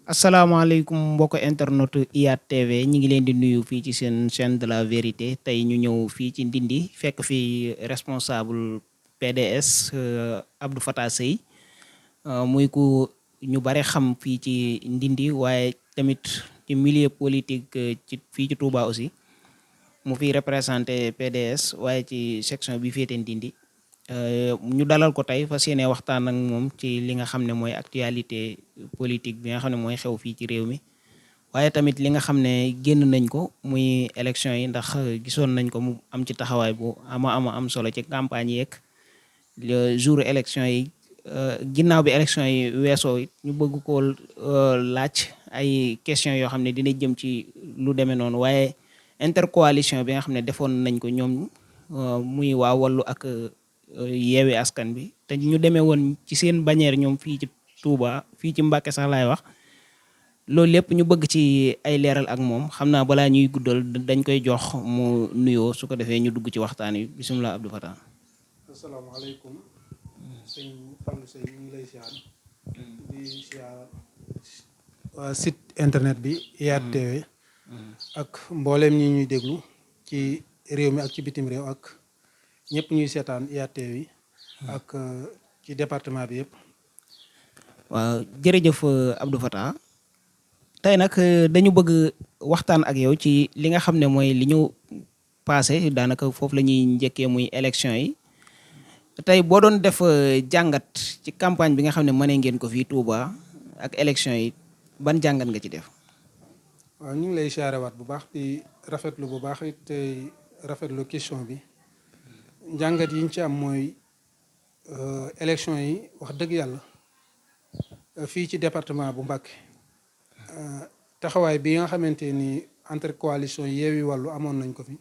asalaamaaleykum mbokk internet IYAT TV ñi ngi leen di nuyu fii ci seen chaîne de la vérité tey ñu ñëw fii ci Ndindi fekk fi responsable PDS Abdou Fatah Seye muy ku ñu bare xam fii ci Ndindi waaye tamit ci milieu politique ci fii ci Touba aussi mu fi représenté PDS waaye ci section bi féete Ndindi ñu dalal ko tey fas yéene waxtaan ak moom ci li nga xam ne mooy actualité politique bi nga xam ne mooy xew fii ci réew mi waaye tamit li nga xam ne génn nañ ko muy élection yi ndax gisoon nañ ko mu am ci taxawaay bu ama am solo ci campagne yeeg le jour élection yi ginnaaw bi élection yi weesoo it ñu bëgg ko laaj ay question yoo xam ne dina jëm ci lu demee noonu waaye intercoalition bi nga xam ne defoon nañ ko ñoom muy waa Wallu ak yeewi askan bi te ñu demee woon ci seen bannière ñoom fii ci Touba fii ci Mbàkke sax laay wax loolu lépp ñu bëgg ci ay leeral ak moom xam naa balaa ñuy guddal dañ koy jox mu nuyoo su ko defee ñu dugg ci waxtaan wi bisimilah Abdou Fatah. asalaamaaleykum sëñ Fallou Seye ñu ngi lay siyaar di siyaar waa site internet bi IYAT TV ak mbooleem ñi ñuy déglu ci réew mi ak ci bitim réew ak ñëpp ñuy seetaan IYAT TV ak ci département bi yëpp. waaw jërëjëf Abdou Fatah tey nag dañu bëgg waxtaan ak yow ci li nga xam ne mooy li ñu passé daanaka foofu la ñuy njëkkee muy élection yi tey boo doon def jàngat ci campagne bi nga xam ne mënee ngeen ko fii Touba ak élection yi ban jàngat nga ci def. waaw ñu ngi lay siyaarewaat bu baax di rafetlu bu baax it tey rafetlu question bi njàngat yi ñu ci am mooy élection yi wax dëgg yàlla fii ci département bu Mbacké taxawaay bi nga xamante ni entre coalition Yewwi Wallu amoon nañ ko fi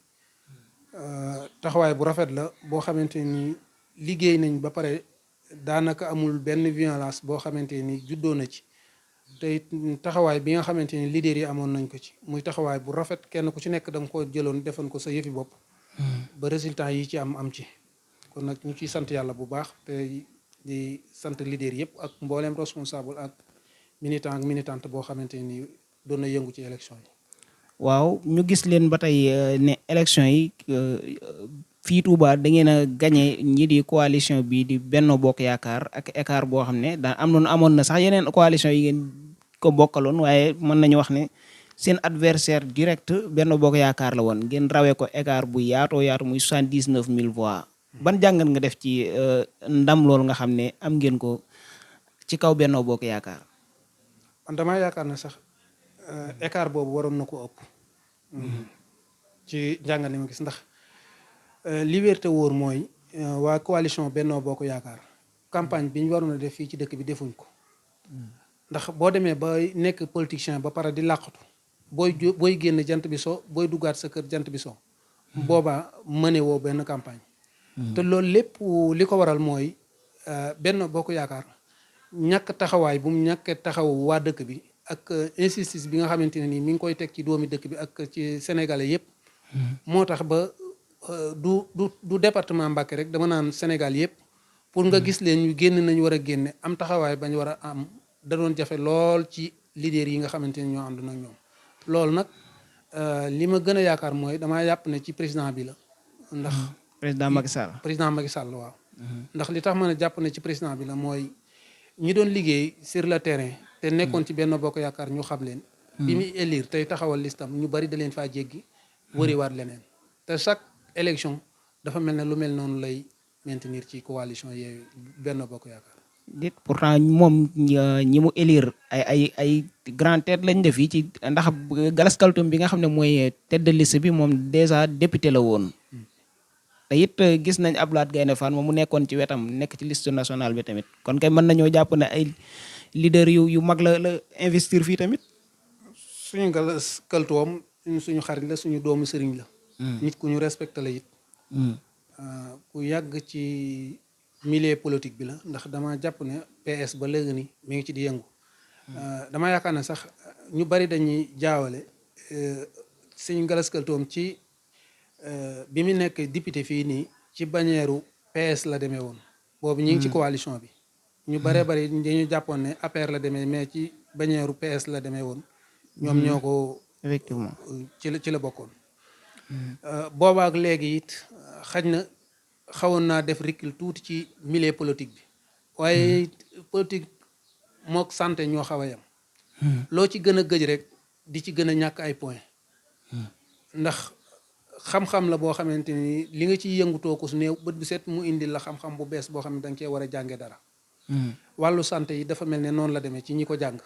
taxawaay bu rafet la boo xamante ni liggéey nañ ba pare daanaka amul benn violence boo xamante ni juddoo na ci te taxawaay bi nga xamante ni leader yi amoon nañ ko ci muy taxawaay bu rafet kenn ku ci nekk da nga ko jëloon defoon ko sa yëfi bopp ba résultat yi ci am ci kon nag ñu ciy sant yàlla bu baax te di sant leader yëpp ak mbooleem responsable ak militant ak militante boo xamante ni doon na yëngu ci élection yi. waaw ñu gis leen ba tey ne élection yi fii Touba da ngeen a gagné ñi di coalition bi di Benno Bokk Yaakaar ak écart boo xam ne daa amoon na sax yeneen coalition yi ngeen ko bokkaloon waaye mën nañu wax ne seen adversaire direct Benno Bokk Yaakaar la woon ngeen rawee ko écart bu yaatoo yaatu muy 79 000 voix. ban jàngat nga def ci ndam loolu nga xam ne am ngeen ko ci kaw Benno Bokk Yaakaar. man damaa yaakaar ne sax écart boobu waroon na ko ëpp. ci jàngat ni ma gis ndax liberté wóor mooy waa coalition Benno Bokk Yaakaar campagne bi ñu waroon a def fii ci dëkk bi defuñ ko. ndax boo demee ba nekk politicien ba pare di làqatu booy génn jant bi so booy duggaat sa kër jant bi so. boobaa mëne woo benn campagne. te loolu lépp li ko waral mooy Benno Bokk Yaakaar ñàkk taxawaay bu mu ñàkkee taxaw waa dëkk bi ak insistance bi nga xamante ne nii mi ngi koy teg ci doomi dëkk bi ak ci sénégalais yëpp. moo tax ba du département Mbacké rek dama naan Sénégal yëpp pour nga gis leen ñu génn nañu war a génne am taxawaay bañ war a am da doon jafe lool ci leader yi nga xamante ne ñoo ànd nag ñoom. loolu nag li ma gën a yaakaar mooy damaa yàpp ne ci président bi la ndax. président Macky Sall. président Macky Sall waaw. ndax li tax ma ne jàpp ne ci président bi la mooy ñi doon liggéey sur le terrain. te nekkoon ci Benno Bokk Yaakaar ñu xam leen. bi muy élire tey taxawal listam ñu bari da leen faa jéggi. wëriwaat leneen te chaque élection dafa mel ne lu mel noonu lay maintenir ci coalition Yewwi Benno Bokk Yaakaar. dit pourtant moom ñi mu élire ay grand tête lañ def fii ci ndax Galas Kaltoum bi nga xam ne mooy tête de liste bi moom déjà député la woon. te it gis nañ Abdoulaye Gaynde Fatma moom mu nekkoon ci wetam nekk ci liste nationale bi tamit kon kay mën nañoo jàpp ne ay leader yu mag la investir fii tamit. suñu Galas Kaltoum suñu xarit la suñu doomu sëriñ la. nit ku ñu respecté la it. ku yàgg ci milieu politique bi la ndax dama jàpp ne PS ba léegi ni mi ngi ci di yëngu. dama yaakaar ne sax ñu bari dañuy jaawale suñu Galas Kaltoum ci. bi mu nekk député fii nii ci bannière PS la demee woon boobu ñu ngi ci coalition bi ñu baree bari dañu jàppoon ne APR la demee mais ci bannière PS la demee woon ñoom ñoo ko effectivement ci la bokkoon. Boobaak léegi it xaj na xawoon naa def recul tuuti ci milieu politique bi waaye politique mook santé ñoo xaw a yam loo ci gën a gëj rek di ci gën a ñàkk ay point ndax xam-xam la boo xamante ni li nga ciy yëngutoo ko su néew bët bu set mu indil la xam-xam bu bees boo xam ne da nga cee war a jànge dara. wàllu santé yi dafa mel ne noonu la demee ci ñi ko jàng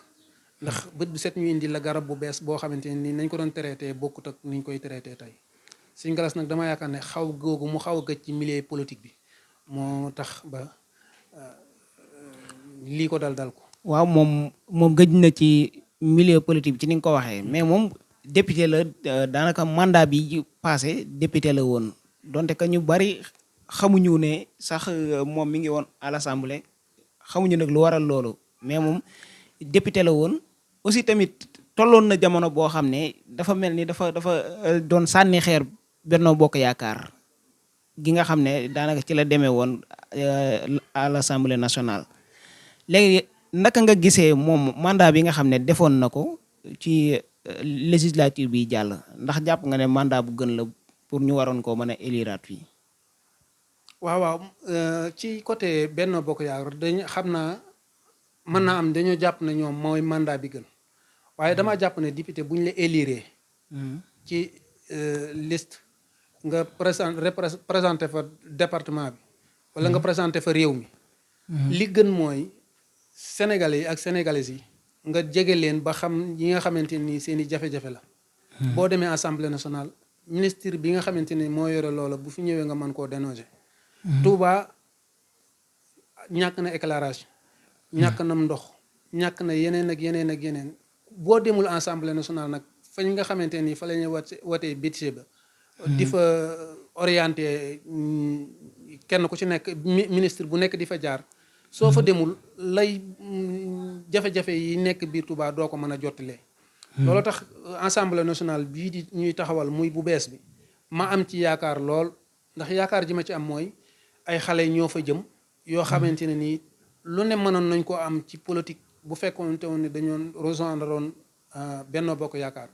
ndax bët bu set ñu indil la garab bu bees boo xamante ni nañ ko doon traité bokkut ak ni ñu koy traité tey. Sëñ Galas nag dama yaakaar ne xaw googu mu xaw a gëj ci milieu politique bi moo tax ba lii ko dal ko. waaw moom gëj na ci milieu politique bi ci ni nga ko waxee mais moom député la daanaka mandat bi passé député la woon donte que ñu bari xamuñu ne sax moom mi ngi woon à l'Assemblée xamuñu nag lu waral loolu mais moom député la woon aussi tamit tolloon na jamono boo xam ne dafa mel ni dafa doon sànni xeer Benno Bokk Yaakaar gi nga xam ne daanaka ci la demee woon à l'Assemblée nationale léegi naka nga gisee moom mandat bi nga xam ne defoon na ko ci législature bi jàll ndax jàpp nga ne mandat bu gën la pour ñu waroon koo mën a éliraat fii. waaw ci côté Benno Bokk Yaakaar dañ xam naa mën naa am dañoo jàpp ne ñoom mooy mandat bi gën waaye damaa jàpp ne député bu ñu la éliré ci liste nga présenté fa département bi wala nga présenté fa réew mi li gën mooy sénégalais yi ak sénégalaises yi nga jege leen ba xam yi nga xamante ni seen i jafe-jafe la boo demee assemblée nationale ministre bi nga xamante ni moo yore loola bu fi ñëwee nga mën koo dénoncé Touba ñàkk na éclairage ñàkk na ndox ñàkk na yeneen ak yeneen ak yeneen boo demul assemblée nationale nag fañ nga xamante ni fa la ñuy watee budget ba di fa orienté kenn ku ci nekk ministre bu nekk di fa jaar soo fa demul lay jafe-jafe yi nekk biir Touba doo ko mën a jottalee loolu tax assemblée nationale bii di ñuy taxawal muy bu bees bi ma am ci yaakaar lool ndax yaakaar ji ma ci am mooy ay xale ñoo fa jëm yoo xamante ne nii lu ne mënoon nañ ko am ci politique bu fekkoon te woon ne dañoon rejoindre woon Benno Bokk Yaakaar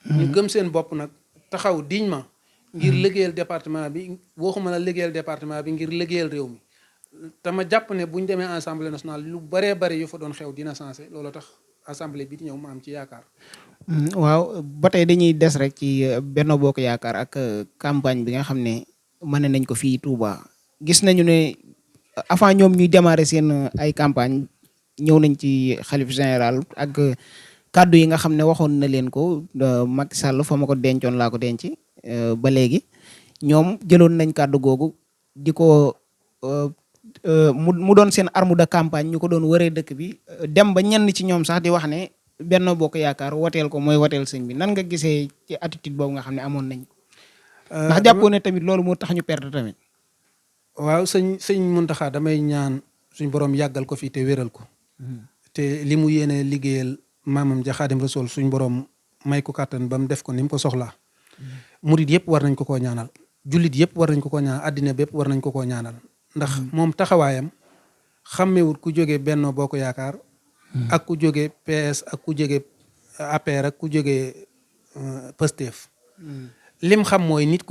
ñu gëm seen bopp nag taxaw dignement ngir liggéeyal département bi waxuma la liggéeyal département bi ngir liggéeyal réew mi te ma jàpp ne bu ñu demee assemblée nationale lu baree bari yu fa doon xew dina sensé loolu tax assemblée bi di ñëw ma am ci yaakaar. waaw ba tey dañuy des rek ci Benno Bokk Yaakaar ak campagne bi nga xam ne mën nañ ko fii Touba gis nañu ne avant ñoom ñuy démarrer seen ay campagne ñëw nañ ci xalif général ak kàddu yi nga xam ne waxoon na leen ko Macky Sall fa ma ko dencoon laa ko denc ba léegi ñoom jëloon nañ kàddu googu di ko mu doon seen arme de campagne ñu ko doon wëree dëkk bi dem ba ñenn ci ñoom sax di wax ne Benno Bokk Yaakaar woteel ko mooy woteel sëñ bi nan nga gisee ci attitude boobu nga xam ne amoon nañ ko ndax jàppoo ne tamit loolu moo tax ñu perdre tamit. waaw sëñ Mountakha damay ñaan suñ borom yàggal ko fii te wéral ko te li mu yéene liggéeyal maamam ja Xaadim Rasuul suñ borom may ko kàttan ba mu def ko ni mu ko soxlaa murit yëpp war nañ ko koo ñaanal jullit yëpp war nañ ko koo ñaanal àddina bépp war nañ ko koo ñaanal ndax moom taxawaayam xàmmewut ku jóge Benno Bokk Yaakaar ak ku jóge PS ak ku jóge APR ak ku jóge Pastef lim xam mooy nit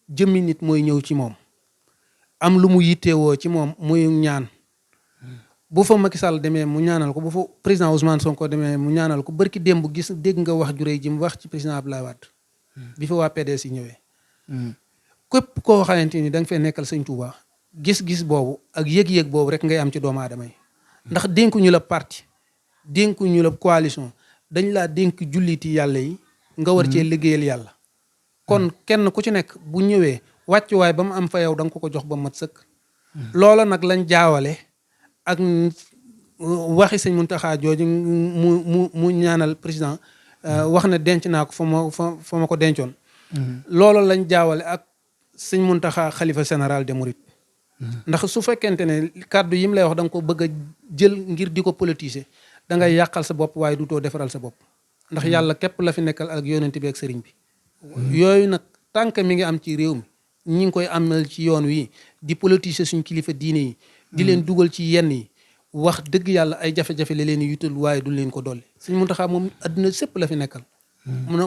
jëmmi nit mooy ñëw ci moom am lu mu yittewoo ci moom muy ñaan bu fa Macky Sall demee mu ñaanal ko bu fa président Ousmane Sonko demee mu ñaanal ko barki démb gis dégg nga wax ju rëy ji mu wax ci président Abdoulaye Wade bi fa waa PDS yi ñëwee képp koo xamante ni da nga fee nekkal sëñ Touba gis-gis boobu ak yëg-yëg boobu rek ngay am ci doomu aadama yi ndax dénkuñu la parti dénkuñu la coalition dañ laa dénk julliti yàlla yi nga war cee liggéeyal yàlla kon kenn ku ci nekk bu ñëwee wàccuwaay ba mu am fa yow da nga ko jox ba mat sëkk loola nag lañ jaawale ak waxi sëñ Mountakha jooju mu ñaanal président wax ne denc naa ko fa ma ko dencoon loola lañ jaawale ak sëñ Mountakha xalifa général des mourides ndax su fekkente ne kàddu yi mu lay wax da nga ko bëgg a jël ngir di ko politiser da ngay yàqal sa bopp waaye du too defaral sa bopp ndax yàlla képp la fi nekkal ak yonent bi ak sëriñ bi yooyu nag tànk mi ngi am ci réew mi ñi ngi koy amal ci yoon wi di politiser suñ kilifa diine yi di leen dugal ci yenn yi wax dëgg yàlla ay jafe-jafe la leen yutal waaye du leen ko dolli Sëñ Muntaxa moom adduna sépp la fi nekkal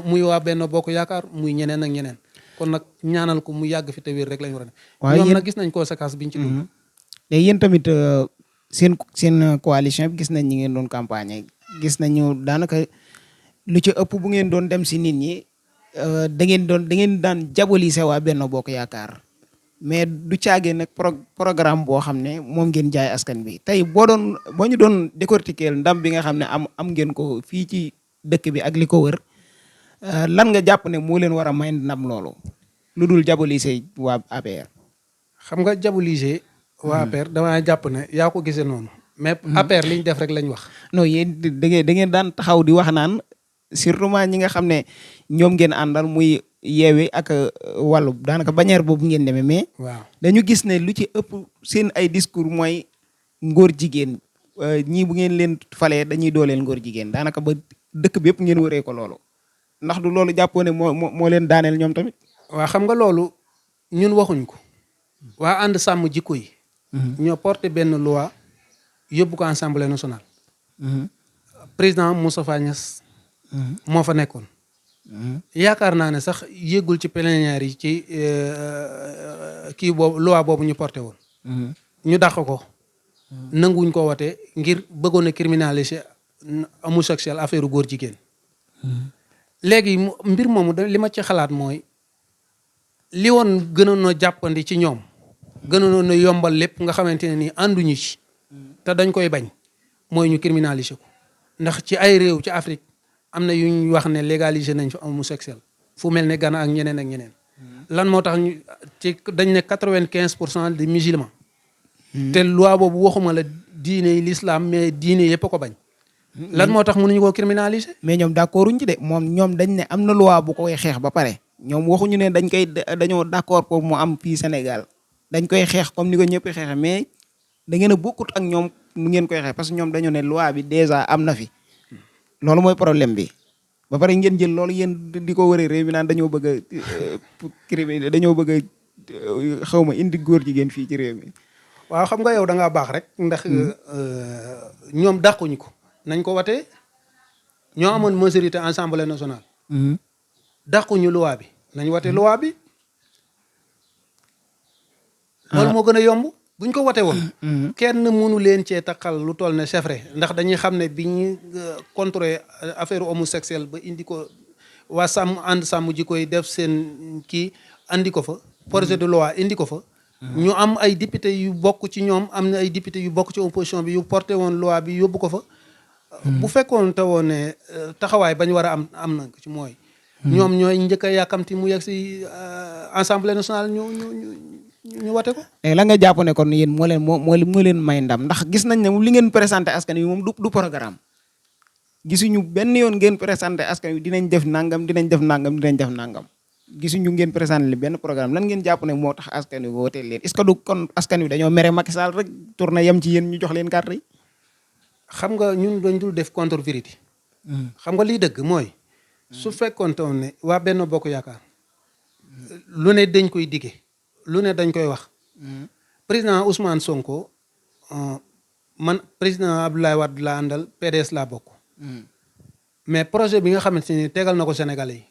muy waa Benno Bokk Yaakaar muy ñeneen ak ñeneen kon nag ñaanal ko mu yàgg fi te wér rek lañu war a def ñoom nag gis nañ conséquence biñ ci dund léegi yéen tamit seen coalition bi gis nañ ñi ngeen doon campagne gis nañu daanaka lu ci ëpp bu ngeen doon dem si nit ñi da ngeen daan diaboliser waa Benno Bokk Yaakaar mais du caagee nag programme boo xam ne moom ngeen jaay askan bi tey boo ñu doon décortiquer ndam bi nga xam ne am ngeen ko fii ci dëkk bi ak li ko wër lan nga jàpp ne moo leen war a may ndam loolu lu dul diaboliser waa APR. xam nga diaboliser waa APR damaa jàpp ne yaa ko gisee noonu mais APR li ñu def rek lañ wax. non yéen da ngeen daan taxaw di wax naan surtout ñi nga xam ne ñoom ngeen àndal muy yeewi ak wàllu daanaka bannière boobu ngeen demee mais. waaw dañu gis ne lu ci ëpp seen ay discours mooy ngóor jigéen ñii bu ngeen leen falee dañuy dooleel ngóor jigéen daanaka ba dëkk bi yëpp ngeen wëree ko loolu ndax du loolu jàppoo ne moo leen daaneel ñoom tamit. waaw xam nga loolu ñun waxuñ ko waa ànd sàmm jikko yi. ñoo porté benn loi yóbbu ko Assemblée nationale. président Moustapha Niasse. moo fa nekkoon. yaakaar naa ne sax yéegul ci plénière yi ci kii boobu loi boobu ñu porté woon. ñu dàq ko. nanguwuñ ko wote ngir bëggoon a criminaliser homosexuel affaire góor jigéen. léegi mbir moomu li ma ci xalaat mooy li woon gënoon a jàppandi ci ñoom. gënoon a yombal lépp nga xamante ne nii ànduñu ci. te dañ koy bañ mooy ñu criminaliser ko ndax ci ay réew ci Afrique. am na yu ñu wax ne légaliser nañ fa homosexuel fu mel ne Ghana ak ñeneen ak ñeneen lan moo tax ñu ci dañ ne 95% des musulmans te loi boobu waxuma la diine l'islam mais diine yëpp a ko bañ lan moo tax mënuñu koo criminaliser mais ñoom d'accorduñ ci de ñoom dañ ne am na loi bu koy xeex ba pare ñoom waxuñu ne dañoo d'accord pour mu am fii Sénégal dañ koy xeex comme ni ko ñëpp xeexe mais da ngeen a bokkut ak ñoom nu ngeen koy xeex parce que ñoom dañoo ne loi bi déjà am na fi loolu mooy problème bi ba pare ngeen jël loolu yéen di ko wëree réew mi naan dañoo bëgg a dañoo bëgg a xaw ma indi góor jigéen fii ci réew mi. waaw xam nga yow da ngaa baax rek ndax ñoom dàquñu ko nañ ko watee ñoo amoon majorité Assemblée nationale. dàquñu loi bi nañ wate loi bi. loolu moo gën a yomb. buñ ko wote woon kenn mënu leen cee taxal lu toll ne c'est vrai ndax dañuy xam ne bi ñu contrôler affaire homosexuelle ba indi ko waa sàmm ànd sàmm ji koy def seen kii andi ko fa projet de loi indi ko fa ñu am ay député yu bokk ci ñoom am na ay député yu bokk ci opposition bi yu porté woon loi bi yóbbu ko fa bu fekkoon te woon ne taxawaay bañ war a am na ko ci mooy ñoom ñooy njëkk a yàkkamti mu yegg si Assemblée nationale ñu wate ko. la nga jàpp ne kon yéen moo leen may ndam ndax gis nañ ne li ngeen présenté askan wi moom du programme gisuñu benn yoon ngeen présenté askan wi dinañ def nangam gisuñu ngeen présenté li benn programme lan ngeen jàpp ne moo tax askan wi wootee leen est-ce que du kon askan wi dañoo mere Macky Sall rek tourné yem ci yéen ñu jox leen carte yi. xam nga ñun dañ dul def contre vérité. xam nga liy dëgg mooy. su fekkoon toon ne waa Benno Bokk Yaakaar lu ne dañ koy dige. lu ne dañ koy wax président Ousmane Sonko man président Abdoulaye Wade laa àndal PDS laa bokk mais projet bi nga xamante ni tegal na ko Sénégalais yi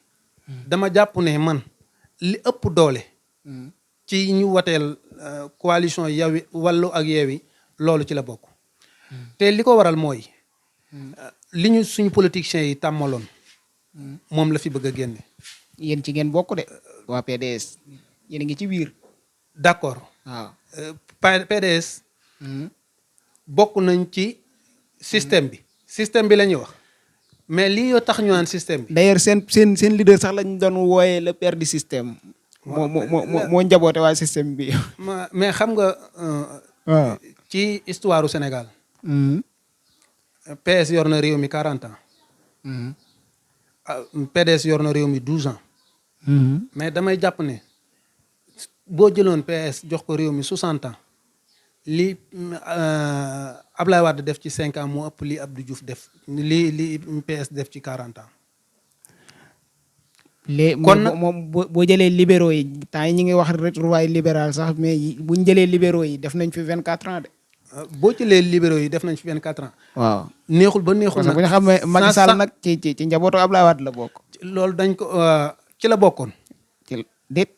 dama jàpp ne man li ëpp doole ci ñu wateel coalition Yewwi Wallu ak Yewwi loolu ci la bokk te li ko waral mooy li ñu suñu politiciens yi tàmmaloon moom la fi bëgg a génne yéen ci ngeen bokk de waa PDS yéen a ngi ci biir d'accord waaw PDS bokk nañ ci système bi la ñuy wax mais lii yoo tax ñu naan système bi. d'ailleurs seen leader sax lañ doon wooyee le père du système. moo njaboote waa système bi. mais xam nga. waaw ci histoire u Sénégal. PS yor na réew mi 40 ans. PDS yor na réew mi 12 ans. mais damay jàpp ne. boo jëloon PS jox ko réew mi 60 ans li Ablaye Wade def ci 5 ans moo ëpp li Abdou Diouf def li PS def ci 40 ans. kon moom boo jëlee libéraux yi temps yi ñu ngi wax retrouvailles libéral sax mais buñ jëlee libéraux yi def nañ fi 24 ans de. boo jëlee libéraux yi def nañ fi 24 ans. waaw neexul ba neexul parce que bu ñu xam ne Macky Sall nag ci njabootu Abdoulaye Wade la bokk. loolu dañ ko ci la bokkoon.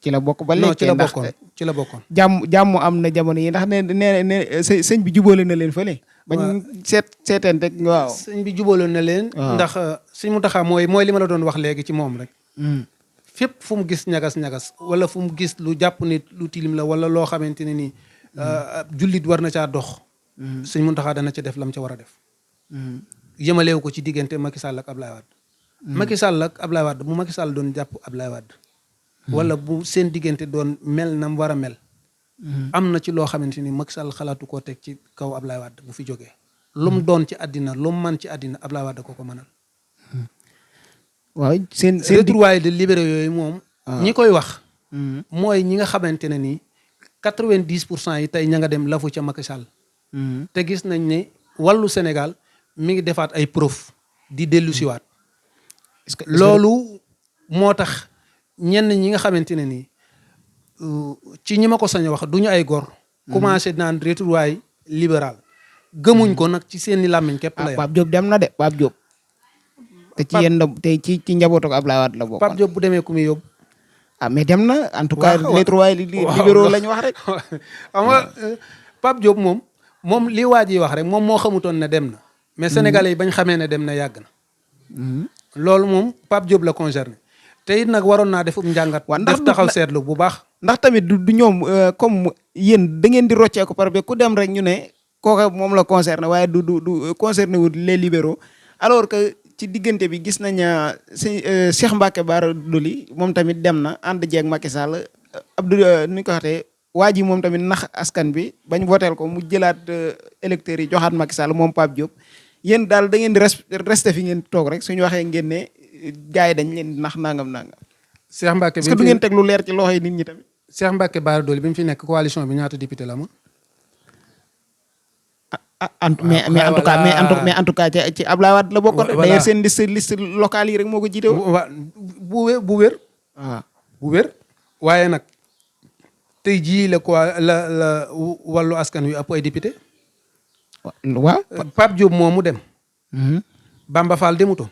ci la bokk ba léegi. non ci la bokkoon ci la bokkoon. jàmm am na jamono yi ndax ne sëñ bi jubóole na leen fële. bañ seeteen rek waaw. sëñ bi jubóole na leen. ndax sëñ Mountakha mooy li ma la doon wax léegi ci moom rek. fépp fu mu gis ñagas-ñagas wala fu mu gis lu jàpp nit lu tilim la wala loo xamante ne nii jullit war na caa dox. sëñ Mountakha dana ca def lam ca war a def. yëmaleewu ko ci diggante Macky Sall ak Ablaye Wade. Macky Sall ak Ablaye Wade bu Macky Sall doon jàpp Ablaye Wade. wala bu seen diggante doon mel na mu war a mel. am na ci loo xamante ni Macky Sall xalaatu koo teg ci kaw Ablaye Wade bu fi jógee. lu mu doon ci àddina lu mu man ci àddina Ablaye Wade ko mënal. waaw seen retrouvailles de libéraux yooyu moom. ñi koy wax. mooy ñi nga xamante ne nii 90% yi tey ña nga dem lafu ca Macky Sall. te gis nañ ne wàllu Sénégal mi ngi defaat ay preuve di dellu siwaat. loolu moo tax ñenn ñi nga xamante ne nii ci ñi ma ko sañ a wax du ñu ay góor. commencé naan retrouvailles libéral gëmuñ ko nag ci seeni làmmiñ képp la. Pape Diop dem na de Pape Diop. te ci yéen te ci njabootu Abdoulaye Wade la bokk. Pape Diop bu demee ku muy yóbbu. mais dem na en tout cas retrouvailles libéraux la ñu wax rek. xam nga Pape Diop moom li waa ji wax rek moom moo xamutoon ne dem na. mais sénégalais yi bañ xamee ne dem na yàgg na. loolu moom Pape Diop la concerné. te it nag waroon naa def njàngat. def taxaw seetlu bu baax. ndax tamit du ñoom comme yéen da ngeen di rocceeku par ku dem rek ñu ne kooka moom la concerné waaye du concerné wut les libéraux alors que. ci diggante bi gis nañ Cheikh Mbacké Bara Dolly moom tamit dem na ànd jeeg Macky Sall Abdou ni ko waxee waa ji moom tamit nax askan bi bañ voteel ko mu jëlaat électeurs yi joxaat Macky Sall moom Pape Diop yéen daal da ngeen di resté fi ngeen toog rek suñu waxee ngeen ne gars yi dañ leen nax nangam. Cheikh Mbacké est-ce que du ngeen teg lu leer ci loxo yi nit ñi tamit. Cheikh Mbacké Bara Dolly bi mu fi nekk coalition bi ñaata député la amoon. mais en tout cas ci Abdoulaye Wade la bokkoon. d'ailleurs seen liste locale yi rek moo ko jiite woon. bu wér. bu wér. waaye nag tey jii la wàllu askan wi ëpp ay député. waaw Pape Diop moomu dem. Bamba Fall demutoon.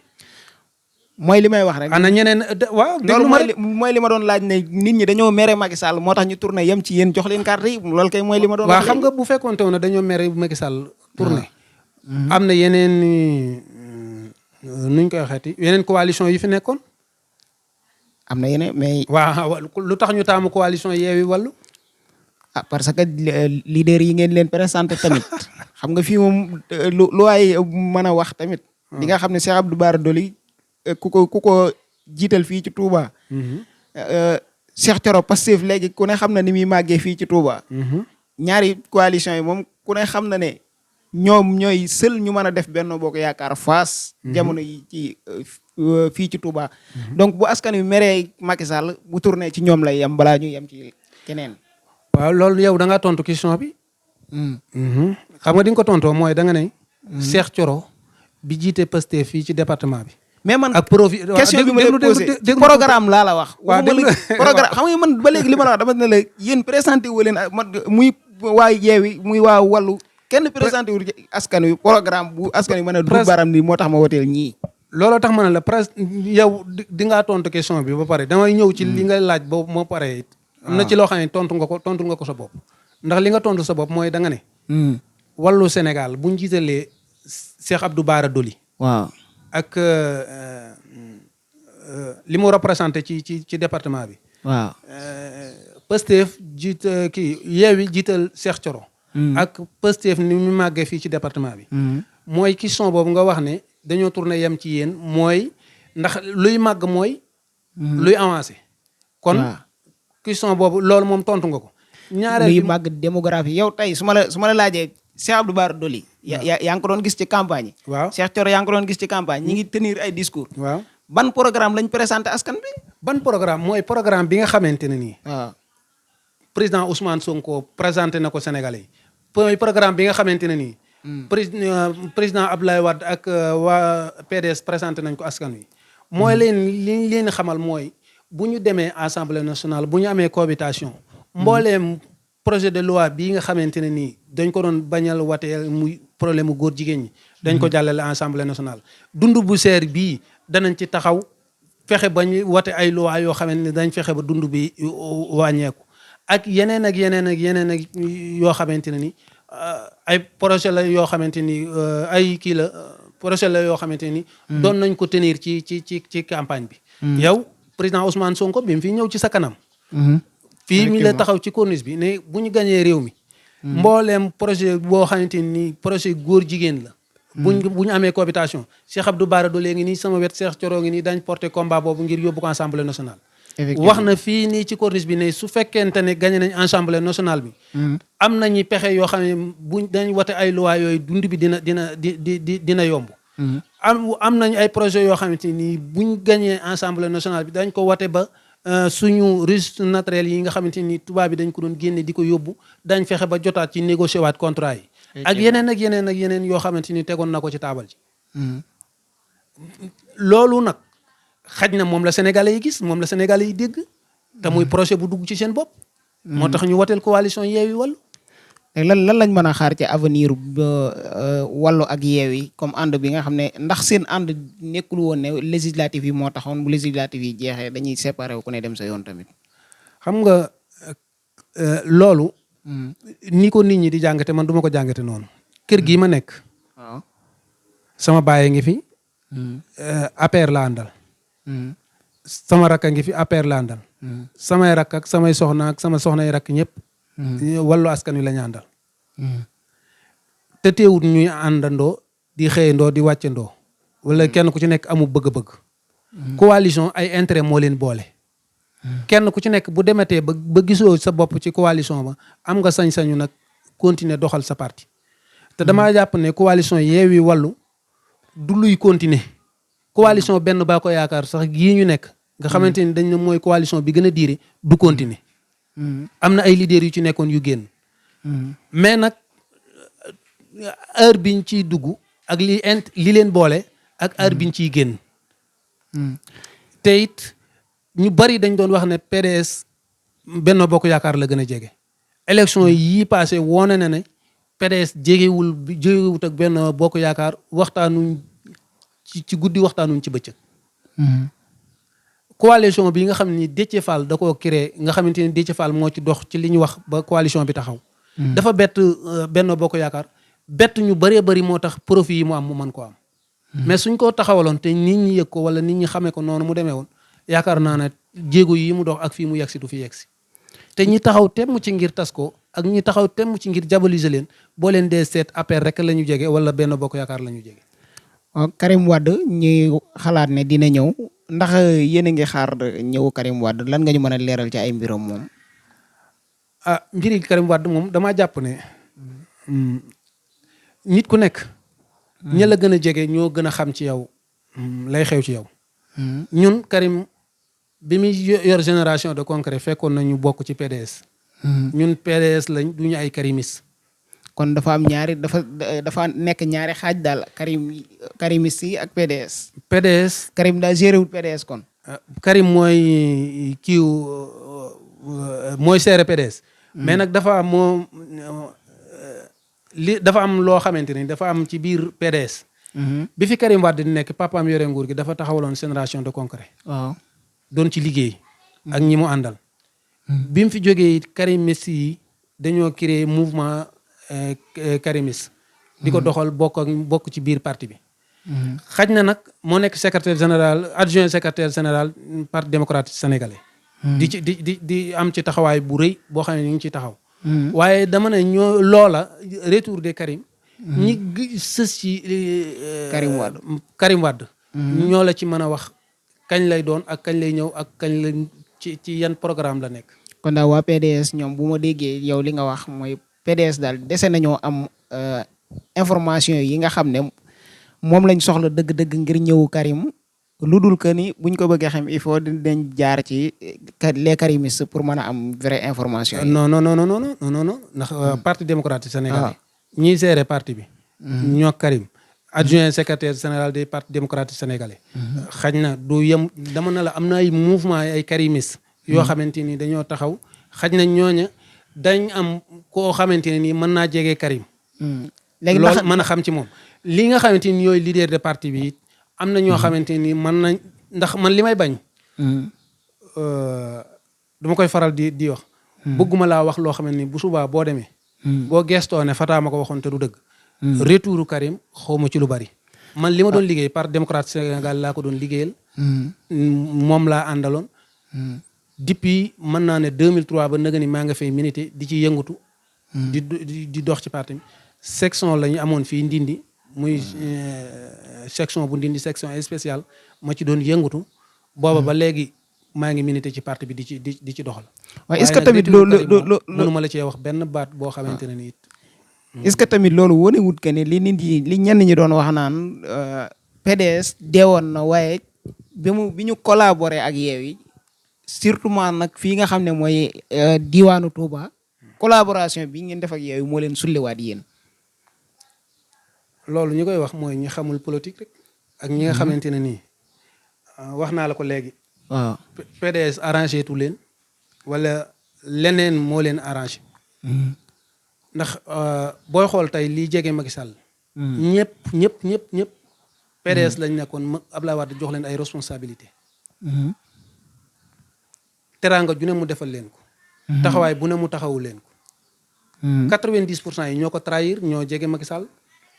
mooy li may wax rek. ana ñeneen waaw. loolu mooy li ma doon laaj ne nit ñi dañoo mere Macky Sall moo tax ñu tourné yem ci yéen jox leen carte yi loolu kay mooy li ma doon. waaw xam nga bu fekkoon taw na dañoo mere Macky Sall tourné. am na yeneen nuñ koy waxeeti yeneen coalition yi fi nekkoon. am na yeneen mais. waaw lu tax ñu taamu coalition Yewwi Wallu. parce que leader yi ngeen leen présenté tamit xam nga fii moom lu waay mën a wax tamit. li nga xam ne Cheikh Abdou Bara Dolly ku ko jiital fii ci Touba. Cheikh Thioro Pastef léegi ku ne xam na ni muy màggee fii ci Touba. ñaari coalition yi moom ku ne xam na ne ñoom ñooy seul ñu mën a def Benno Bokk Yaakaar face. jamono yi ci fii ci Touba. donc bu askan wi meree Macky Sall bu tourné ci ñoom lay yem balaa ñu yem ci keneen. waaw loolu yow da ngaa tontu question bi. xam nga di nga ko tontoo mooy da nga ne. Cheikh Thioro bi jiite Pastef fii ci département bi. mais man ak profit question bi ma lay posé ci programme laa la wax. waaw programme xam nga man ba léegi li ma la wax dama ne la yéen présenté wu leen man muy waa Yewwi muy waa Wallu kenn présenté wu askan wi programme bu askan wi mën a dugg baram ni moo tax ma woteel ñii. looloo tax ma ne la presque yow di ngaa tontu question bi ba pare damay ñëw ci li nga laaj boobu moo pare it. am na ci loo xam ne tontu nga ko sa bopp. ndax li nga tontu sa bopp mooy da nga ne. Wallu Sénégal bu ñu jiitalee Cheikh Abdou Bara Dolly. waaw. ak li mu représenté ci département bi. waaw. Pastef Yewwi jiital Cheikh Thioro. ak Pastef ni mu màggee fii ci département bi. mooy question boobu nga wax ne dañoo tourné yem ci yéen mooy ndax luy màgg mooy. luy avancé. kon question boobu loolu moom tontu nga ko. ñaareel luy màgg démographie yow tey su ma la laajee Cheikh Abdou Bara Dolly. yaa ngi ko doon gis ci campagne yi. waaw Cheikh Thioro yaa ngi ko doon gis ci campagne ñi ngi tenir ay discours. waaw ban programme lañ présenté askan bi. ban programme mooy programme bi nga xamante ne nii. waaw président Ousmane Sonko présenté na ko Sénégalais yi. mooy programme bi nga xamante ne nii. président Abdoulaye Wade ak waa PDS présenté nañ ko askan wi. mooy leen xamal mooy bu ñu demee assemblée nationale bu ñu amee cohabitation. mbooleem projet de loi bii nga xamante ne nii dañ ko doon bañal wateel muy problème mu góor jigéen ñi. dañ ko jàllale Assemblée nationale. dund bu seer bii danañ ci taxaw fexe ba ñu wate ay loi yoo xamante ne dañ fexe ba dund bi wàññeeku ak yeneen ak yeneen ak yeneen ak yoo xamante ne ni ay projet la yoo xamante ni ay kii la projet la yoo xamante ni. doon nañ ko tenir ci campagne bi. yow président Ousmane Sonko bi mu fi ñëw ci sa kanam. fii mi la taxaw ci corniche bi ne bu ñu gañee réew mi. mbooleem projet boo xamante ni projet góor jigéen la. bu ñu amee cohabitation Cheikh Abdou Bara Dolly ngi nii sama wet Cheikh Thioro ngi nii dañ porté combat boobu ngir yóbbu ko Assemblée nationale. wax na fii nii ci corniche bi ne su fekkente ne gagné nañ Assemblée nationale bi. am nañu pexe yoo xam ne buñ dañ wate ay loi yooyu dund bi dina yomb. am nañu ay projet yoo xamante ni buñ gagné Assemblée nationale bi dañ ko wate ba suñu ressources naturelles yi nga xamante ni tubaab bi dañ ko doon génne di ko yóbbu dañ fexe ba jotaat ci négocier waat contrat yi. ak yeneen ak yeneen ak yeneen yoo xamante ni tegoon na ko ci taabal ji. loolu nag xaj na moom la Sénégalais yi gis moom la Sénégalais yi dégg. te muy projet bu dugg ci seen bopp. moo tax ñu woteel coalition Yewwi Wallu. lan lañ mën a xaar ci avenir Wallu ak Yewwi comme ànd bi nga xam ne ndax seen ànd nekkul woon ne législative yi moo taxoon bu législative yi jeexee dañuy séparé wu ku ne dem sa yoon tamit. xam nga loolu. ni ko nit ñi di jàngate man duma ko jàngate noonu. kër gii ma nekk. waaw sama baay ngi fi. APR la àndal. sama rakk a ngi fi APR la àndal. samay rakk ak samay soxna ak sama soxnay rakk ñëpp. Wallu askan wi la ñu àndal. te teewut ñuy àndandoo di xëyandoo di wàccandoo. wala kenn ku ci nekk amu bëgg-bëgg. coalition ay intérêt moo leen boole. kenn ku ci nekk bu demetee ba gisoo sa bopp ci coalition ba am nga sañ-sañu nag continuer doxal sa parti. te damaa jàpp ne coalition Yewwi Wallu du luy continuer. coalition Benno Bokk Yaakaar sax gii ñu nekk. nga xamante ni dañ ne mooy coalition bi gën a diire du continuer. am na ay leaders yu ci nekkoon yu génn. mais nag heure biñ ciy dugg ak li leen boole ak heure biñ ciy génn. te it ñu bari dañ doon wax ne PDS Benno Bokk Yaakaar la gën a jege. élection yii passé woone na ne PDS jegewut ak Benno Bokk Yaakaar waxtaanuñ ci guddi waxtaanuñ ci bëccëg. coalition bi nga xam ni Déthié Fall da koo créé nga xamante ni Déthié Fall moo ci dox ci li ñu wax ba coalition bi taxaw. dafa bett Benno Bokk Yaakaar bett ñu bëree bëri moo tax profit yi mu am mu mën koo am. mais suñ ko taxawaloon te nit ñi yëg ko wala nit ñi xamee ko noonu mu demee woon yaakaar naa ne jéego yi mu dox ak fii mu yegsi du fi yegsi. te ñi taxaw temm ci ngir tas ko ak ñi taxaw temm ci ngir diaboliser leen boo leen dee seet APR rek la ñu jege wala Benno Bokk Yaakaar la ñu jege. Karim Wade ñuy xalaat ne dina ñëw ndax yéen a ngi xaar ñëw Karim Wade lan nga ñu mën a leeral ci ay mbiram moom. mbiri Karim Wade moom damaa jàpp ne nit ku nekk. ña la gën a jege ñoo gën a xam ci yow lay xew ci yow. ñun Karim bi muy yor génération de concret fekkoon nañu bokk ci PDS. ñun PDS lañ du ñu ay karimis. kon dafa am dafa nekk ñaari xaaj daal karimis yi ak PDS. PDS. Karim daa géré wul PDS kon. Karim mooy mooy seere PDS. mais nag dafa am dafa am loo xamante ni dafa am ci biir PDS. bi fi Karim Wade di nekk papaam yore nguur gi dafa taxawaloon génération de concret. waaw doon ci liggéey. ak ñi mu àndal. bi mu fi jógee karimis yi dañoo créer mouvement karimis. di ko doxal bokk ci biir parti bi. xaj na nag moo nekk secrétaire général adjoint secrétaire général parti démocratique sénégalais. di am ci taxawaay bu rëy boo xam ne ñu ngi ciy taxaw. waaye dama ne ñoo loola retour de Karim. ñi sës ci. Karim Wade. ñoo la ci mën a wax kañ lay doon ak kañ lay ñëw ak kañ la ci yan programme la nekk. kon daal waa PDS ñoom bu ma déggee yow li nga wax mooy PDS daal dese nañoo am information yi nga xam ne moom lañ soxla dëgg-dëgg ngir ñëw Karim. lu dul que ni buñ ko bëggee xam il faut dañ jaar ci les karimistes pour mën a am vraie information yi. non ndax parti démocratique sénégalais. ñiy gérer parti bi. ñoo Karim. adjoint secrétaire général des partis démocratiques sénégalais. xaj na du yem dama na la am na ay mouvement ay karimistes. yoo xamante ni dañoo taxaw xaj na ñooña dañ am koo xamante ne nii mën naa jege Karim. léegi loolu mën a xam ci moom. li nga xamante ni ñooy leader de parti bi it am na ñoo xamante ni mën nañ ndax man li may bañ. dama koy faral di wax. bëgguma laa wax loo xamante ni bu subaa boo demee. boo gestoo ne Fata ma ko waxoon te du dëgg. retouru Karim xawma ci lu bari. man li ma doon liggéey Parti démocrate Sénégal laa ko doon liggéeyal. moom laa àndaloon. depuis mën naa ne 2003 ba nëgë ni maa nga fay milité di ci yëngatu. di dox ci parti bi. section la ñu amoon fii Ndindi muy section bu Ndindi section spéciale ma ci doon yëngatu. booba ba léegi maa ngi milité ci parti bi di ci doxal. waaye est-ce que tamit loolu mënuma la cee wax benn baat boo xamante ne nii. est-ce que tamit loolu wane wut que ne li nit yi li ñenn ñi doon wax naan PDS deewoon na waaye bi ñu collaboré ak Yewwi surtout nag fii nga xam ne mooy diwaanu Touba collaboration bi ngeen def ak Yewwi moo leen sulliwaat yéen. loolu ñu koy wax mooy ñi xamul politique rek ak ñi nga xamante ne nii wax naa la ko léegi. waaw PDS arrangé tu leen wala leneen moo leen arrangé. ndax booy xool tey lii jege Macky Sall. ñëpp PDS lañ nekkoon Abdoulaye Wade jox leen ay responsabilité teraanga ju ne mu defal leen ko. taxawaay bu ne mu taxawu leen ko. 90% yi ñoo ko trahir ñoo jege Macky Sall.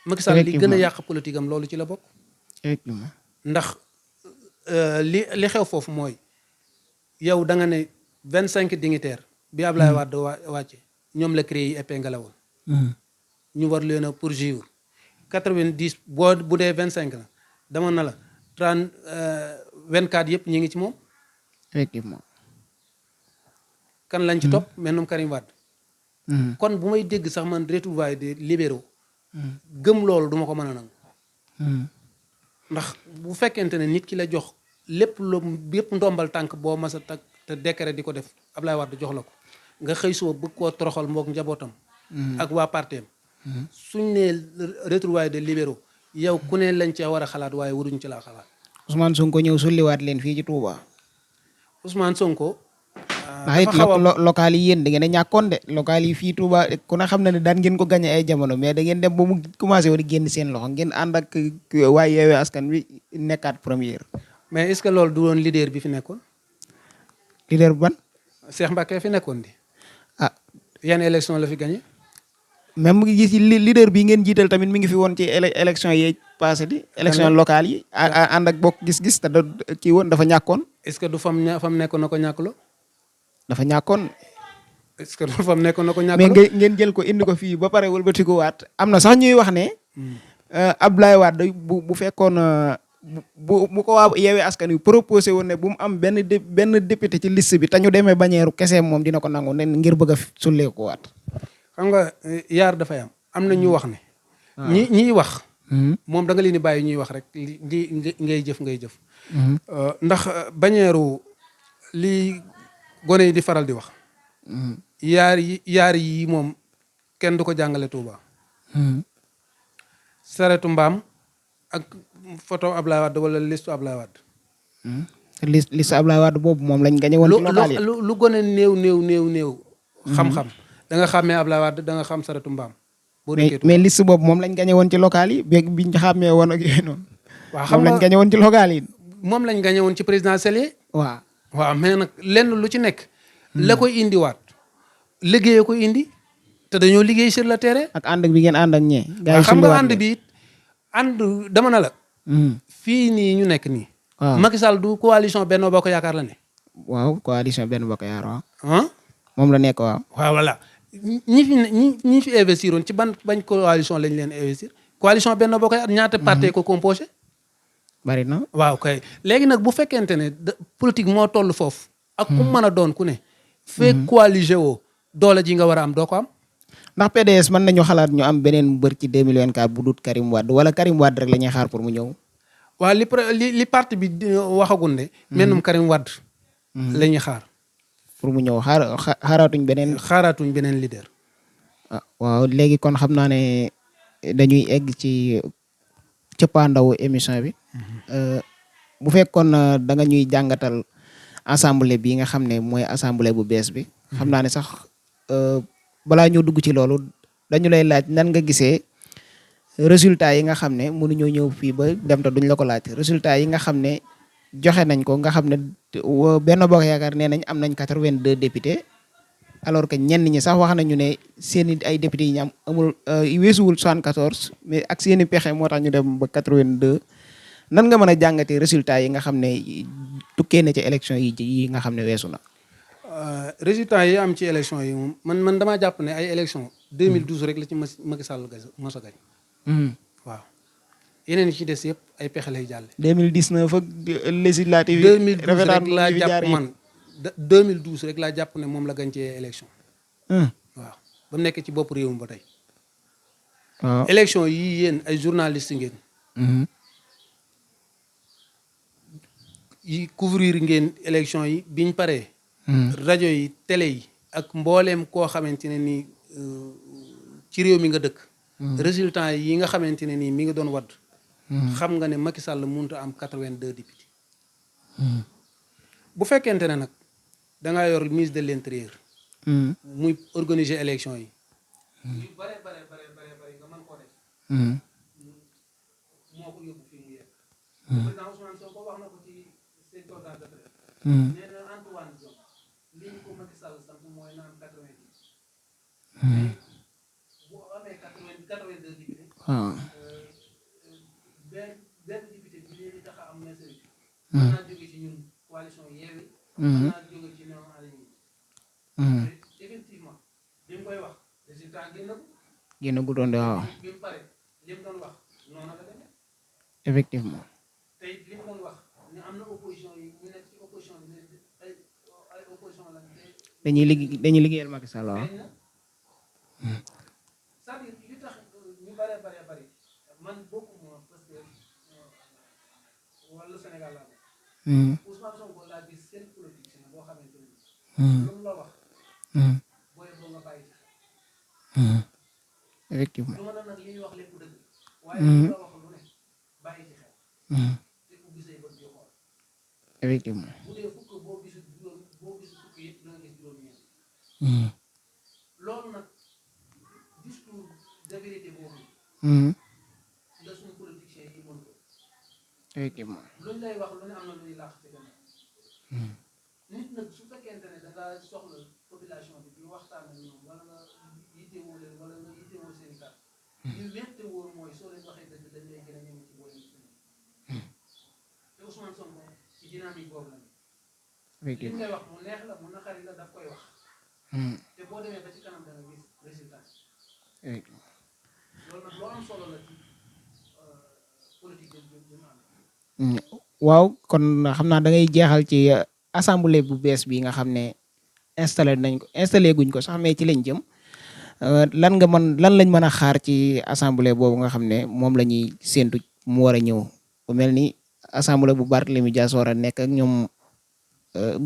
Macky Sall li gën a yàq politique am loolu ci la bokk. ndax li xew foofu mooy yow da nga ne 25 dignitaires bi Abdoulaye Wade wàcce ñoom la créé yi épinglé woon. ñu war leen a poursuivre 90 bu dee 25 la dama na la 24 yëpp ñu ngi ci moom. effectivement. kan lañ ci topp mennum Karim Wade. kon bu may dégg sax man retrouvailles des libéraux. gëm loolu duma ko mën a nangu. ndax bu fekkente ne nit ki la jox lépp ndombal tànk boo mas a tag te décret di ko def Abdoulaye Wade jox la ko nga xëy soo bëgg koo toroxal mboog njabootam. ak waa parteem suñ ne retrouvailles des libéraux yow ku ne lañ cee war a xalaat waaye waruñ ci laa xalaat. Ousmane Sonko ñëw sulliwaat leen fii ci Touba. Ousmane Sonko. dafa xaw a local yi yéen da ngeen a ñàkkoon de local yi fii Touba ku ne xam na ne daan ngeen ko gagné ay jamono mais da ngeen dem ba mu commencé woon di génn seen loxo ngeen ànd ak waaye Yewwi Askan Wi nekkaat première. mais est-ce que loolu du woon leader bi fi nekkoon. leader ban. Cheikh Mbacké fi nekkoon di. ah yan élection la fi gagné. même mu ngi gis leader bi ngeen jiital tamit mi ngi fi woon ci élection yi passé di. élection locale yi ànd ak bokk gis-gis te kii woon dafa ñàkkoon. est-ce que du fam nekkoon na ko ñàkkloo. dafa ñàkkoon. est-ce que du fam nekkoon na ko ñàkkloo. mais ngeen jël ko indi ko fii ba pare wëlbatiku waat am na sax ñuy wax ne. Abdoulaye Wade bu fekkoon bu ko waa Yewwi Askan Wi proposé woon ne bu mu am benn député ci liste bi te ñu demee bañeeru kese moom dina ko nangu ne ngir bëgg a sullee ko waat. xam nga yaar dafay am na ñu wax ne. ñiy wax. moom da nga leen di bàyyi ñuy wax rek ngay jëf. ndax bañeeru li gone yi di faral di wax. yaar yi moom kenn du ko jàngale Touba. saretu mbaam ak photo Ablaye Wade wala listu Ablaye Wade. liste Ablaye Wade boobu moom lañ gañe woon ci local yi lu gone néew. xam-xam da nga xàmmee Ablaye Wade da nga xam saretu mbaam. mais liste boobu moom lañ gañe woon ci local yi biñ xàmmee woon ak yooyu noonu. waaw xam moom lañ gañe woon ci local yi. moom lañ gañe woon ci présidentiel yi. waaw mais nag lenn lu ci nekk. la koy indiwaat liggéey ko indi te dañoo liggéey sur le terrain. ak ànd bi ngeen ànd ak ñee. gaa yi xam nga ànd bi it dama na la. fii nii ñu nekk nii. waaw Macky Sall du coalition Benno Bokk Yaakaar la ne. waaw coalition Benno Bokk Yaakaar waaw. moom la nekk waaw. waaw voilà ñi fi investir woon ci bañ coalition lañ leen investir coalition Benno Bokk Yaakaar ñaata parti ko composé. bari na waaw kay léegi nag bu fekkente ne politique moo toll foofu. ak ku mën a doon ku ne. fekk coalisé woo doole ji nga war a am doo ko am. ndax PDS mën nañu xalaat ñu am beneen mbër ci 2024 bu dut Karim Wade wala Karim Wade rek la ñuy xaar pour mu ñëw. waaw li parti bi waxagul ne. mennum Karim Wade. la ñuy xaar. pour mu ñëw xaaraatuñ beneen leader. waaw léegi kon xam naa ne dañuy egg ci cëppaandawu émission bi. bu fekkoon da nga ñuy jàngatal assemblée bi nga xam ne mooy assemblée bu bees bi. xam naa ne sax balaa ñoo dugg ci loolu dañu lay laaj nan nga gisee résultat yi nga xam ne mënuñoo ñëw fii ba dem te duñ la ko laaj résultat yi nga xam ne joxe nañ ko nga xam ne Benno Bokk Yaakaar nee nañ am nañ 82 députés alors que ñenn ñi sax wax nañu ne seen i ay députés yi ñu am amul weesuwul 74 mais ak seen i pexe moo tax ñu dem ba 82 nan nga mën a jàngatee résultat yi nga xam ne tukkee na ci élection yi nga xam ne weesu na. résultat yi am ci élection yi moom man damaa jàpp ne ay élection 2012 rek la ci Macky Sall mos a gañ. waaw yeneen yi ci des yëpp ay pexe lay jàlle. 2019 ak législative. 2012 rek laa jàpp man 2012 rek laa jàpp ne moom la gañ ci élection. waaw ba mu nekk ci bopp réew mi ba tey. waaw élection yii yéen ay journaliste ngeen. yi couvrir ngeen élection yi biñ paree. rajo yi télé yi ak mbooleem koo xamante ne nii ci réew mi nga dëkk. résultat yi nga xamante ne nii mi ngi doon wadd. xam nga ne Macky Sall mënut a am 82 députés. bu fekkente ne nag da ngaa yor ministre de l'intérieur. muy organiser élection yi. yu bare bare nga mën koo def. moo ko yóbbu fii mu yegg. président Ousmane Sonko wax na ko ci seen programme de presse. nee na Antoine Diome li ñu ko Macky Sall sant mooy na am 90. bu amee 82 députés. benn député bi léegi tax a am majorité. mën naa jóge ci ñun coalition Yewwi. mën naa jóge ci non aligné. effectivement bi mu koy wax résultat génn gu doon de waaw. bi mu pare li mu doon wax noonu la demee. effectivement. te it li mu doon wax ne am na opposition yi ñu nekk ci opposition bi ay opposition lañ. dañuy liggéeyal Macky Sall waaw. c'est-à-dire li tax ñu bare man bokkuma parce que wàllu Sénégal laa bokk. Ousmane Sonko laa gis seen politicien boo xamante ni. lu mu la wax. booy boo nga bàyyi ci. effectivement. lu ma nag li ñuy wax lépp dëgg. waaye lu la wax lu ne bàyyi ci xel. te ku gisee bët di xool. effectivement. bu dee fukk boo gisul fukk yëpp dina gis juróom-ñeent. loolu nag discours de vérité boobu. la suñu politiciens yi mën ko. effectivement. luñ lay wax lu ne am na luy laax ci gannaaw. nit nag su fekkente ne da nga soxla population bi di waxtaan ak ñoom wala nga yittewoo leen wala nga yittewoo seen i kàddu. li wér te wóor mooy soo leen waxee dëgg dañ lay gën a ñëw ci boo leen ci te Ousmane Sonko ci dynamique boobu la. li ngay wax mu neex la mu naqari la daf koy wax. te boo demee ba ci kanam da nga gis résultat. loolu nag loo am solo la ci politique bi mu am. waaw kon xam naa da ngay jeexal ci assemblée bu bees bi nga xam ne installé guñ ko sax mais ci lañ jëm lan lañ mën a xaar ci assemblée boobu nga xam ne moom la ñuy séentu mu war a ñëw bu mel ni assemblée bu Barthélémy Dias war a nekk ak ñoom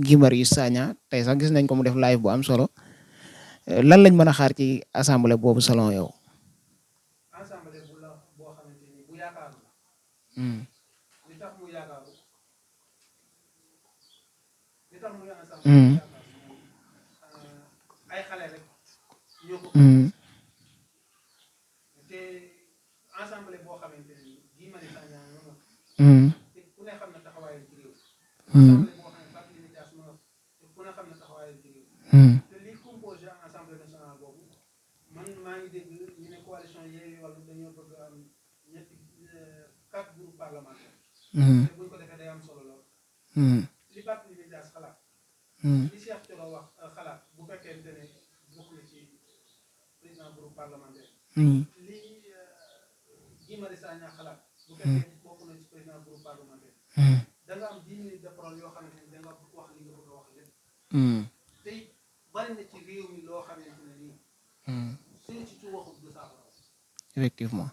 Guy Marius Sagna tey sax gis nañ ko mu def live bu am solo lan lañ mën a xaar ci assemblée boobu selon yow. assemblée bu la boo xamante ni bu yaakaaru la. li tax mu yaakaaru ay xale rek ñoo ko. te assemblée boo xamante ni Guy Marius Sagna ñoo te ku ne xam na taxawaayam ci réew. assemblée boo xam ne Barthélémy Dias moo te ku ne xam na taxawaayam ci réew. te li composé assemblée nationale boobu man maa ngi dégg ñu ne coalition Yewwi wala dañoo bëgg am ñetti 4 groupes parlementaires. te buñ ko defee day am solo lool. li Barthélémy Dias xalaat. li Cheikh Thioro wax xalaat bu fekkente ne bokk na ci président groupe parlementaire. li Guy Marius Sagna xalaat. bu fekkee bokk na ci président groupe parlementaire. da nga am 10 minutes de parole yoo xamante ni da nga wax li nga bëgg a wax lépp. te it bari na ci réew mi loo xamante ne nii. suñu ci waxul du saafara. effectivement.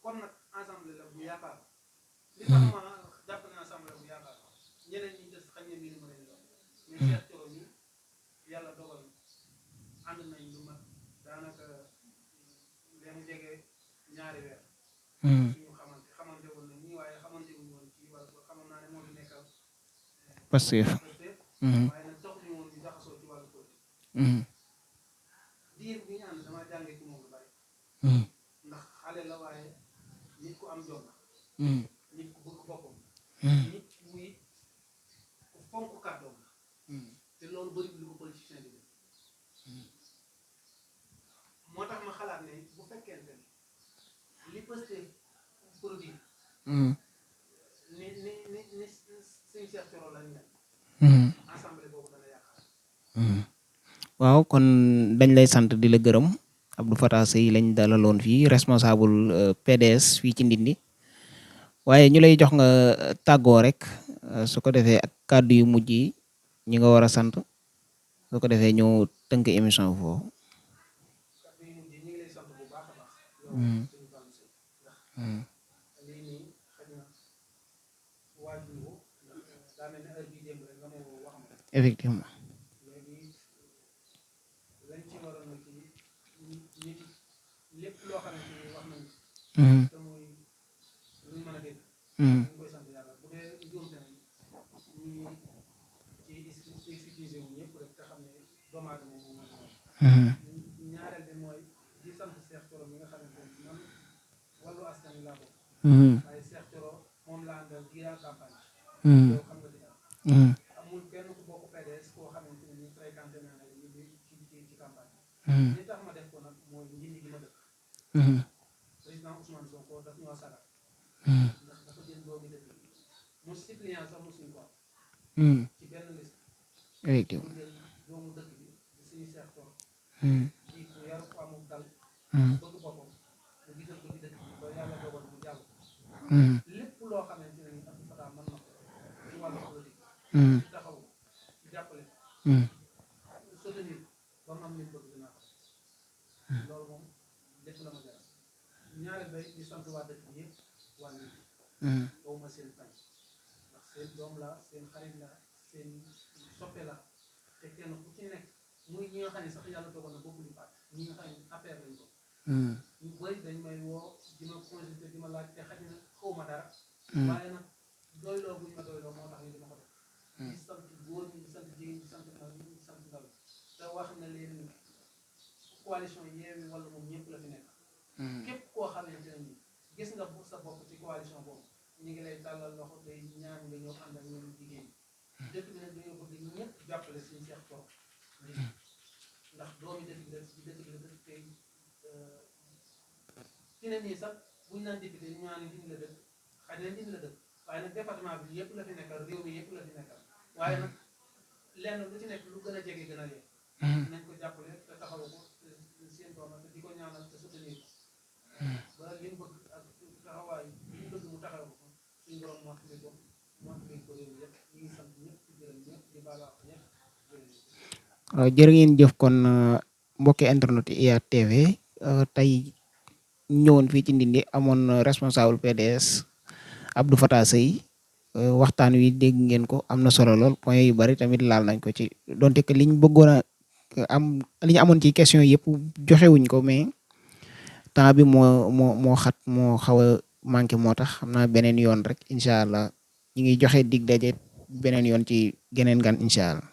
kon nag assemblée la bu yaakaar. li tax ma jàpp ne assemblée bu yaakaar ñeneen ñi des xañ ne mbir ma leen doon. mais Cheikh Thioro mi yàlla dogal ànd nañ lu mat daanaka leen jege ñaari weer. suñu xamante woon nañ nii waaye xamante wuñu woon ci wàllu xamoon naa ne moo fi nekkal. Pastef. waaye nag taxuñu woon ñu jaxasoo ci wàllu politique. diir bi ñu ànd dama jàngee ci moom lu bari ndax xale la waaye nit ku am jom la nit ku bëgg boppam nit muy ku fonk kàddoom la te loolu bëri lu ko politicien di def moo tax ma xalaat ne bu fekkente ne li Pastef produit ni sëñ Cheikh Thioro lañ mel assemblée boobu dana yaakaar waaw kon dañ lay sant di la gërëm Abdou Fatah Seye lañ dalaloon fii responsable PDS fii ci Ndindi waaye ñu lay jox nga tàggoo rek su ko defee ak kàddu yu mujj yi ñi nga war a sant su ko defee ñu tënk émission foofu. kàddu yu mujj ñu ngi lay sant bu baax a baax yow suñu Fallou Seye ndax lii nii xëy na waajur ko ndax daa mel ne heure bii démb rek nga ma wax ma effectivement. léegi lañ ci waroon na ci nit lépp loo xamante ni wax nañ te muy luñ mën a dégg ñu ngi koy sant yàlla bu dee njuumte nañ ñi ci excusé wu ñëpp rek te xam ne doomu aadama moom ñaareel bi mooy di sant Cheikh Thioro mi nga xamante ni man wàllu askan wi laa bokk waaye Cheikh Thioro moom laa àndal diira campagne yow xam nga di dara amul kenn ku bokk PDS koo xamante ne ni fréquenté naa la ñu ci campagne li tax ma def ko nag mooy njindi gi ma dëkk président Ousmane Sonko daf ñoo sagal ndax dafa jël doomi dëkk bi mu suppléant sax mu suñu ko ci benn liste effectivement. mu jël doomu dëkk bi di suñu Cheikh Thioro ci ku yaru ko amul dal bëgg boppam mu gisal ko ci dëkk bi ba yàlla dogal mu jàll lépp loo xamante ne ni Abdou Fatah mën na ko ci wàllu politique ci taxaw ci jàppale soutenir ba mu am li mu bëgg dinaa ko loolu moom lépp la ma jaral ñaareel bay di sant waa dëkk bi yëpp waa nit boobu ma seen fay ndax seen doom la seen xarit la seen soppe la te kenn ku ci nekk muy ñi nga xam ne sax yàlla dogal na bokkuñu paat ñi nga xam ne affaire lañ ko ñu bëri dañ may woo di ma consulté di ma laaj te xaj na xaw ma dara waaye nag doyloo buñ ma doyloo moo tax ñu dima ko def di sant góor ñi di sant jigéen ñi di sant mag ñi di sant ndaw te wax na leen coalition Yewwi wala moom ñëpp la fi nekk képp koo xamante ne ni gis nga sa bopp ci coalition boobu ñu ngi lay tàllal loxo tey ñaan nga ñëw ànd ak ñoom jigéen ñi dëkk bi nag dañoo bëgg ñëpp jàppale suñu Cheikh Thioro ndax doomi dëkk bi la ci dëkk bi la dëkk tey fi ne nii sax buñ naan député ñu naan Ndindi la dëkk xëy na Ndindi la dëkk waaye nag département bi yëpp la fi nekkal réew mi yëpp la fi nekkal waaye nag lenn lu ci nekk lu gën a jege gën a yee nañ ko jàppale te taxawu ko seen doom te di ko ñaanal te soutenir ko ba li mu bëgg ak taxawaay li mu bëgg mu taxaw ko suñu borom mottali ko réew mi yëpp ñu ngi sant ñëpp di gërëm ñëpp di baal wax ñëpp jërë ngeen jëf kon mbokki internet IYAT TV tey ñëwoon fii ci Ndindi amoon responsable PDS Abdou Fatah Seye waxtaan wi dégg ngeen ko am na solo lool point yu bari tamit laal nañ ko ci donte que liñ bëggoon a am li ñu amoon ci question yëpp joxewuñ ko mais temps bi moo xat moo xaw a manqué moo tax xam naa beneen yoon rek incha allah ñu ngi joxe dig daje beneen yoon ci geneen gan incha allah.